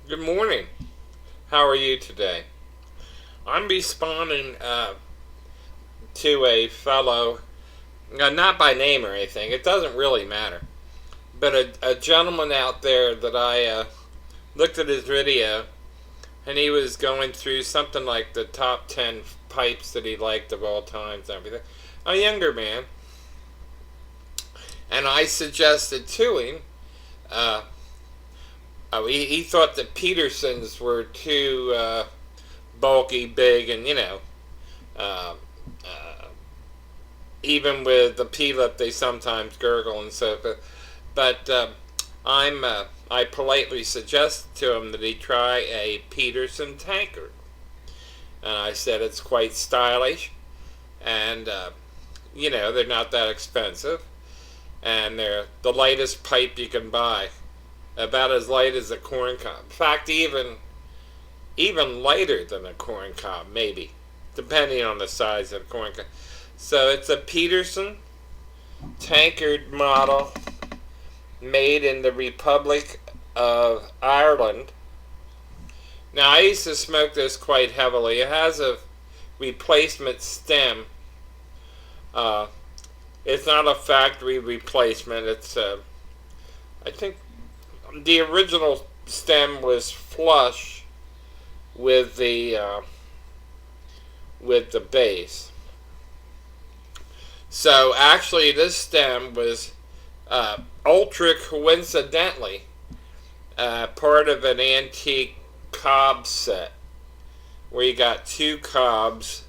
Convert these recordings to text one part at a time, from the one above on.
Good morning. How are you today? I'm responding to a fellow, not by name or anything, it doesn't really matter, but a gentleman out there that I looked at his video, and he was going through something like the top 10 pipes that he liked of all times and everything. A younger man. And I suggested to him, uh, he thought that Petersons were too bulky, big, and uh, uh, even with the P-lip, they sometimes gurgle and so forth. But I politely suggested to him that he try a Peterson tankard, and I said it's quite stylish, and they're not that expensive, and they're the lightest pipe you can buy, about as light as a corn cob. In fact, even lighter than a corn cob, maybe, depending on the size of the corn cob. So it's a Peterson tankard model made in the Republic of Ireland. Now, I used to smoke this quite heavily. It has a replacement stem. Uh, it's not a factory replacement. I think the original stem was flush with the base. So actually, this stem was ultra coincidentally part of an antique cob set where you got two cobs.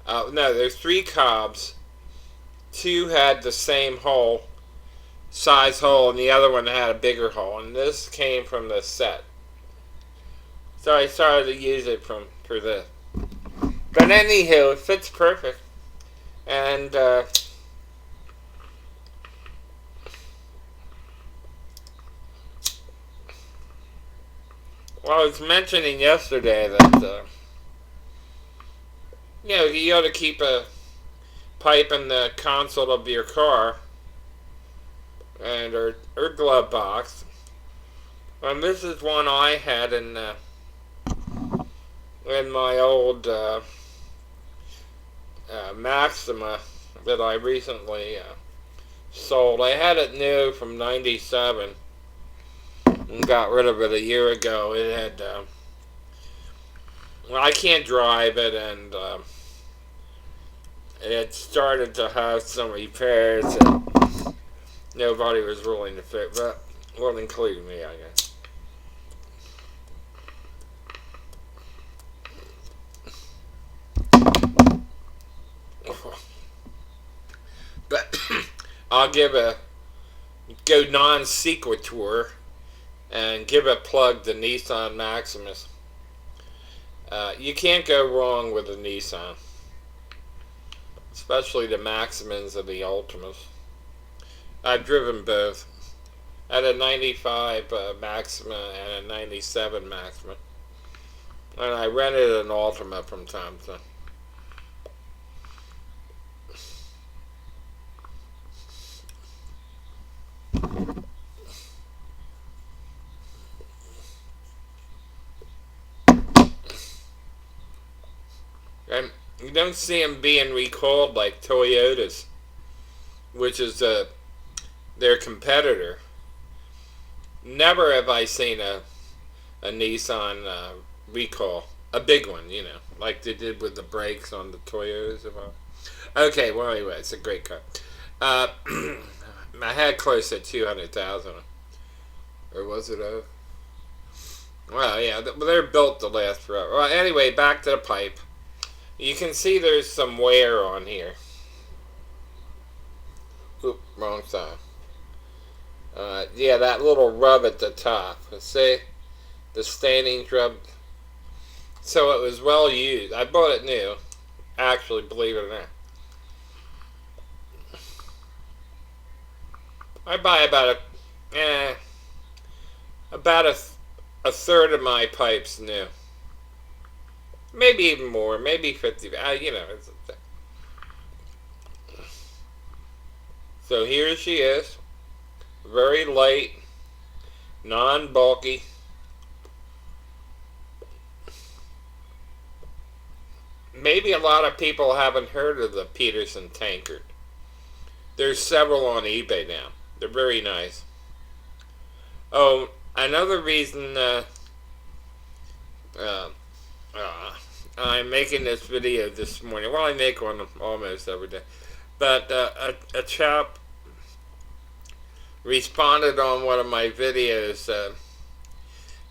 No, there's three cobs. Two had the same size hole, and the other one had a bigger hole. And this came from the set. So I started to use it for this. But anywho, it fits perfect. And well, I was mentioning yesterday that you ought to keep a pipe in the console of your car and or glove box. And this is one I had in my old Maxima that I recently sold. I had it new from '97 and got rid of it a year ago. It had well, I can't drive it, and it started to have some repairs that nobody was willing to fix, but well, including me, I guess. But I'll go non sequitur and give a plug to Nissan Maximus. You can't go wrong with a Nissan, especially the Maximans and the Ultimas. I've driven both. I had a '95 Maxima and a '97 Maxima, and I rented an Ultima from time to time. And you don't see them being recalled like Toyotas, which is their competitor. Never have I seen a Nissan recall. A big one, like they did with the brakes on the Toyotas. Okay, well, anyway, it's a great car. Uh, I had close to 200,000. Or was it oh? Well, yeah, they're built to last forever. Well, anyway, back to the pipe. You can see there's some wear on here. Oop, wrong side. Yeah, that little rub at the top. See? The staining's rubbed. So it was well used. I bought it new. Actually, believe it or not. I buy about a third of my pipes new. Maybe even more. Maybe 50. So here she is. Very light, non-bulky. maybe a lot of people haven't heard of the Peterson tankard. There's several on eBay now. They're very nice. Oh, another reason uh, I'm making this video this morning. Well, I make one almost every day. But a chap responded on one of my videos.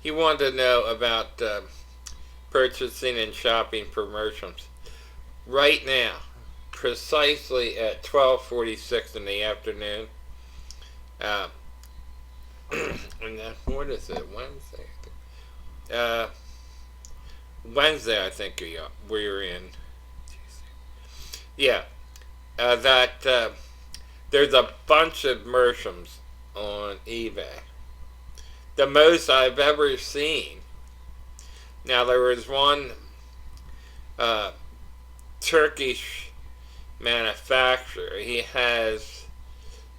He wanted to know about purchasing and shopping for meerschaums. Right now, precisely at 12:46 in the afternoon, and what is it, Wednesday? Wednesday, I think we're in. Yeah, that there's a bunch of meerschaums on eBay. The most I've ever seen. Now, there was one Turkish manufacturer. He has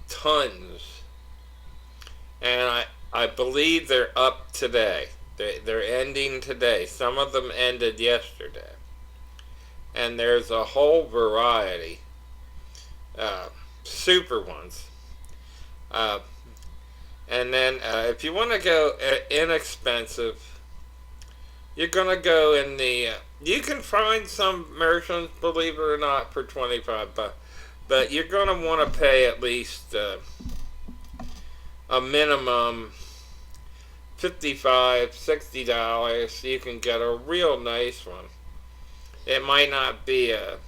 tons. And I believe they're up today. They're ending today. Some of them ended yesterday. And there's a whole variety. Super ones. And then if you want to go inexpensive, you're going to go in the... you can find some meerschaums, believe it or not, for $25. But you're going to want to pay at least a minimum $55, $60. You can get a real nice one. It might not be a,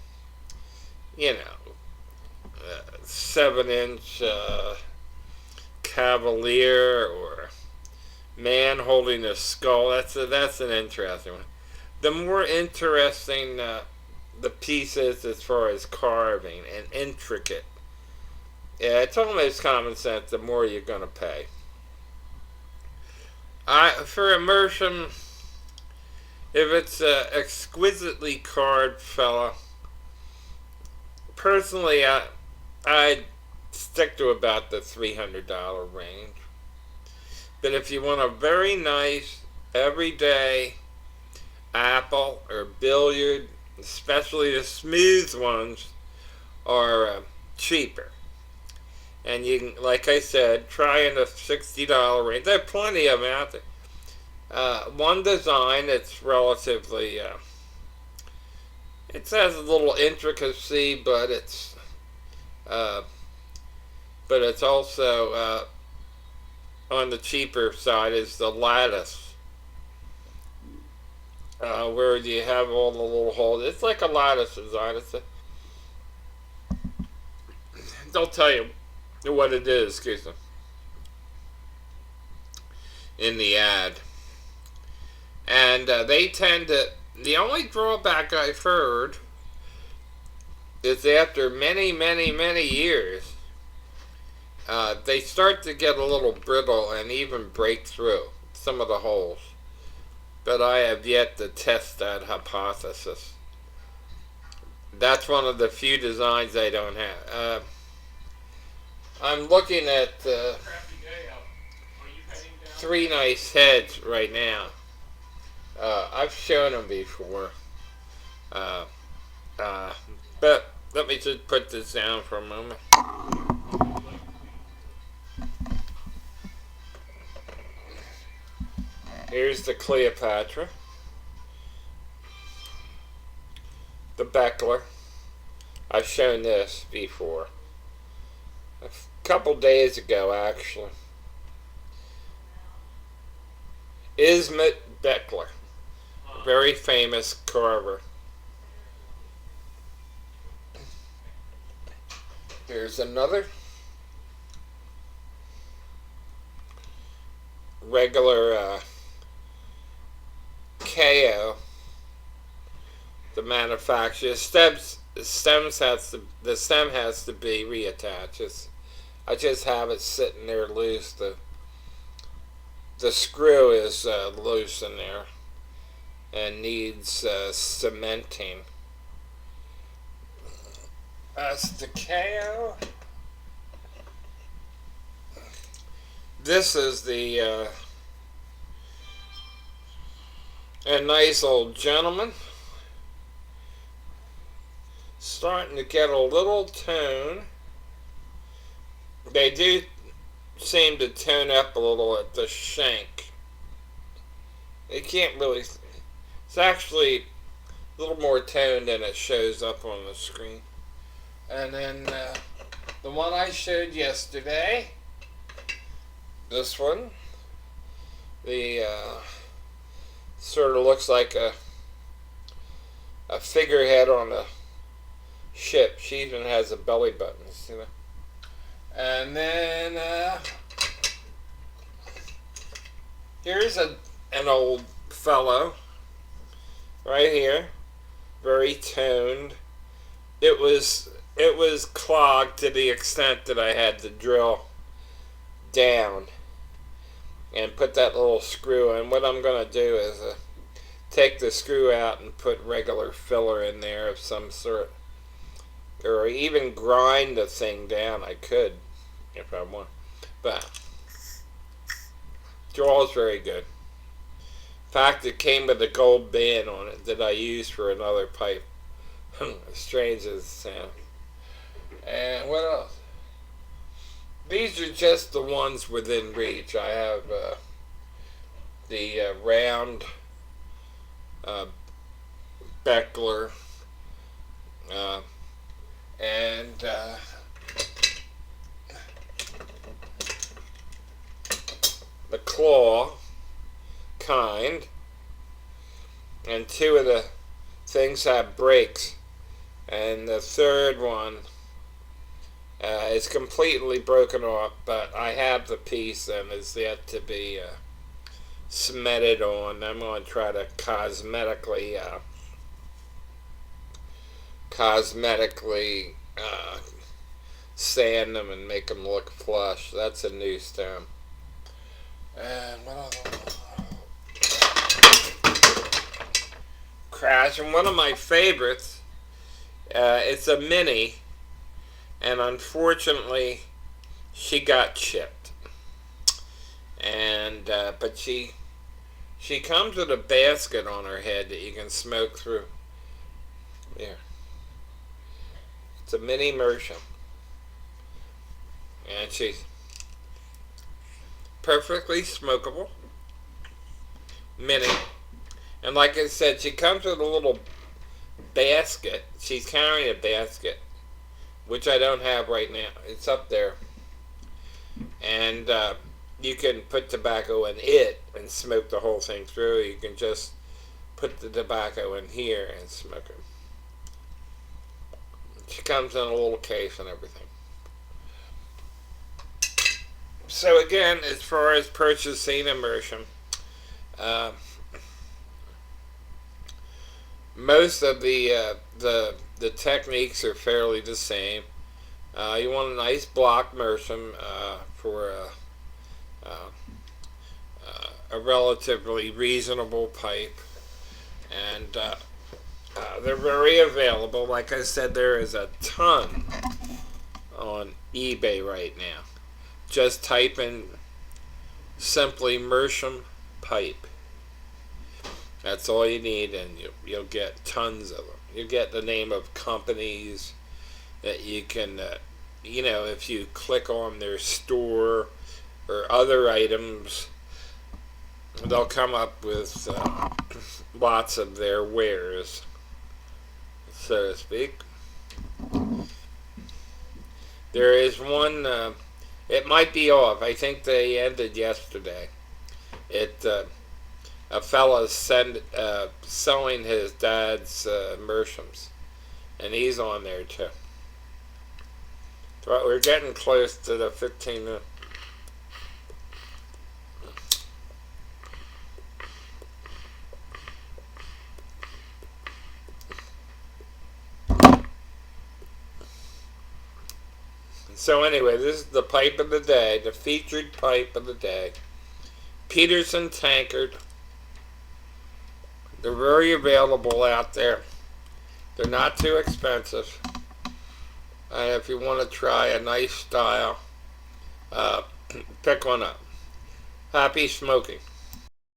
7-inch Cavalier or man holding a skull. That's an interesting one. The more interesting the piece is as far as carving and intricate, yeah, it's almost common sense. The more you're going to pay. For a meerschaum, if it's an exquisitely carved fella, personally, I'd stick to about the $300 range. But if you want a very nice, everyday apple or billiard, especially the smooth ones, are cheaper. And you can, like I said, try in the $60 range. There are plenty of them out there. One design that's relatively, it has a little intricacy, but it's also on the cheaper side is the lattice, where you have all the little holes. It's like a lattice design. They'll tell you what it is, excuse me, in the ad. And they tend to, the only drawback I've heard is after many, many, many years, they start to get a little brittle and even break through some of the holes. But I have yet to test that hypothesis. That's one of the few designs they don't have. I'm looking at 3 nice heads right now. I've shown them before. But let me just put this down for a moment. Here's the Cleopatra. The Beckler. I've shown this before. A couple days ago, actually. Ismet Beckler. A very famous carver. Here's another. Regular KO. The manufacturer. The stem has to be reattached. I just have it sitting there loose. The screw is loose in there and needs cementing. That's the KO. This is the a nice old gentleman. starting to get a little tone. They do seem to tone up a little at the shank. They can't really... It's actually a little more toned than it shows up on the screen. And then the one I showed yesterday, this one, the sort of looks like a figurehead on a ship. She even has a belly button, you know. And then here's an old fellow right here, very toned. It was clogged to the extent that I had to drill down and put that little screw in. What I'm going to do is take the screw out and put regular filler in there of some sort, or even grind the thing down. I could if I want, but draws very good. In fact, it came with a gold band on it that I used for another pipe. Strange as it sounds. And what else? These are just the ones within reach. I have the round Beckler and the claw kind, and two of the things have brakes, and the third one is completely broken off, but I have the piece and is yet to be cemented on. I'm going to try to cosmetically sand them and make them look flush. That's a new stone. And what else? Crash, and one of my favorites, it's a mini, and unfortunately she got chipped, and but she comes with a basket on her head that you can smoke through. Here, it's a mini meerschaum, and she's perfectly smokable mini. And like I said, she comes with a little basket. She's carrying a basket, which I don't have right now. It's up there. And you can put tobacco in it and smoke the whole thing through. You can just put the tobacco in here and smoke it. She comes in a little case and everything. So again, as far as purchasing a meerschaum, most of the techniques are fairly the same. You want a nice block meerschaum for a relatively reasonable pipe, and they're very available. Like I said, there is a ton on eBay right now. Just type in simply meerschaum pipe. That's all you need, and you'll get tons of them. You get the name of companies that you can, if you click on their store or other items, they'll come up with lots of their wares, so to speak. There is one, it might be off. I think they ended yesterday. A fella selling his dad's meerschaums, and he's on there too. So we're getting close to the 15 minutes. So anyway, this is the pipe of the day, the featured pipe of the day. Peterson tankard. They're very available out there. They're not too expensive. And if you want to try a nice style, pick one up. Happy smoking.